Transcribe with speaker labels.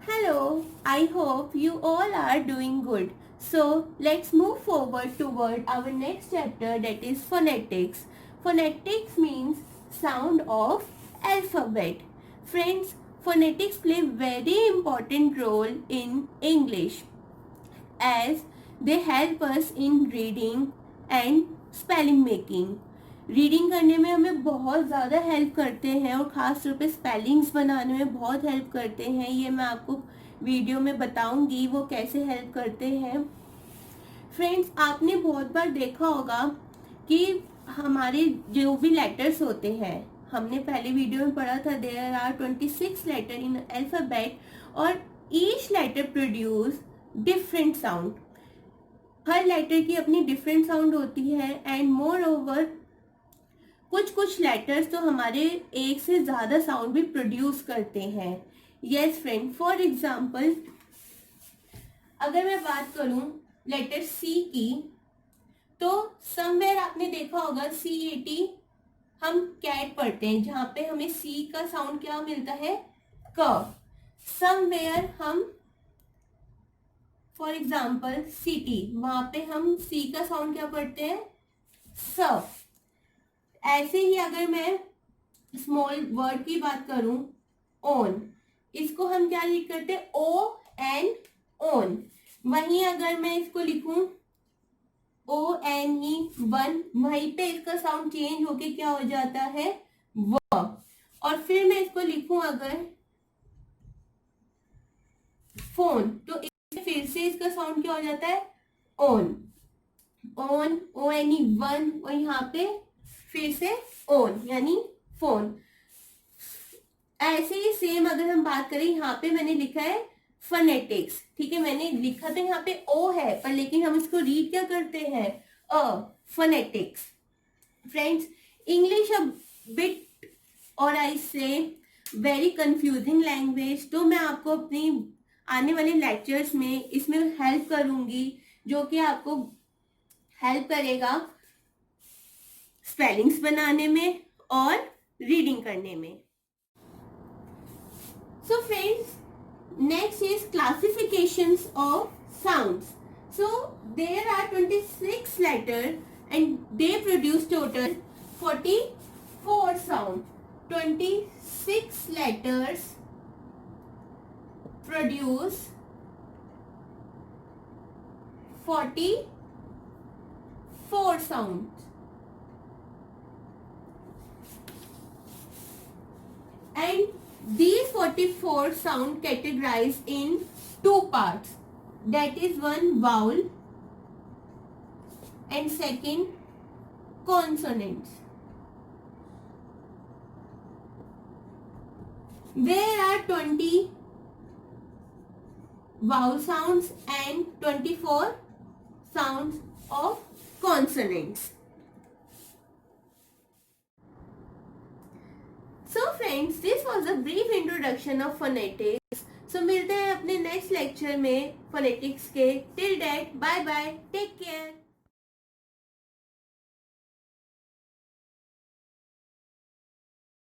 Speaker 1: Hello, I hope you all are doing good. So let's move forward toward our next chapter, that is phonetics. Phonetics means sound of alphabet. Friends, phonetics play very important role in English as they help us in reading and spelling making. Reading करने में हमें बहुत ज़्यादा help करते हैं और ख़ास तौर पे स्पेलिंग्स बनाने में बहुत हेल्प करते हैं. ये मैं आपको वीडियो में बताऊंगी वो कैसे हेल्प करते हैं. फ्रेंड्स, आपने बहुत बार देखा होगा कि हमारे जो भी लेटर्स होते हैं, हमने पहले वीडियो में पढ़ा था there are 26 letter in alphabet और each letter produce different sound. हर लेटर की अपनी डिफरेंट साउंड होती है एंड मोर ओवर कुछ लेटर्स तो हमारे एक से ज्यादा साउंड भी प्रोड्यूस करते हैं. यस फ्रेंड, फॉर एग्जाम्पल अगर मैं बात करूं लेटर सी की, तो समवेयर आपने देखा होगा CAT हम कैट पढ़ते हैं, जहां पे हमें सी का साउंड क्या मिलता है, क. समवेयर हम फॉर एग्जाम्पल CT, वहां पे हम सी का साउंड क्या पढ़ते हैं, स. ऐसे ही अगर मैं स्मॉल वर्ड की बात करूं, ओन, इसको हम क्या लिख करते हैं, ON, ओन. वहीं अगर मैं इसको लिखूं ONE, वन, वहीं पे इसका साउंड चेंज होके क्या हो जाता है, व. और फिर मैं इसको लिखूं अगर फोन, तो फिर से इसका साउंड क्या हो जाता है, ओन. ONE, वन, और यहाँ पे फिर से ओन यानी फोन. ऐसे ही सेम अगर हम बात करें, यहाँ पे मैंने लिखा है फोनेटिक्स. ठीक है, मैंने लिखा तो यहाँ पे ओ है, पर लेकिन हम इसको रीड क्या करते हैं, phonetics. Friends, English a bit और आई से वेरी कंफ्यूजिंग लैंग्वेज, तो मैं आपको अपनी आने वाले लेक्चर्स में इसमें हेल्प करूंगी, जो कि आपको हेल्प करेगा स्पेलिंग्स बनाने में और रीडिंग करने में. So friends, next is classifications of sounds. So there are 26 letter and they produce total 44 sound. 26 letters produce 44 sounds. And these 44 sound categorized in two parts. That is one vowel and second consonants. There are 20 vowel sounds and 24 sounds of consonants. So friends, this was a brief introduction of phonetics. So मिलते हैं अपने next lecture में phonetics के. Till that, bye bye, take care.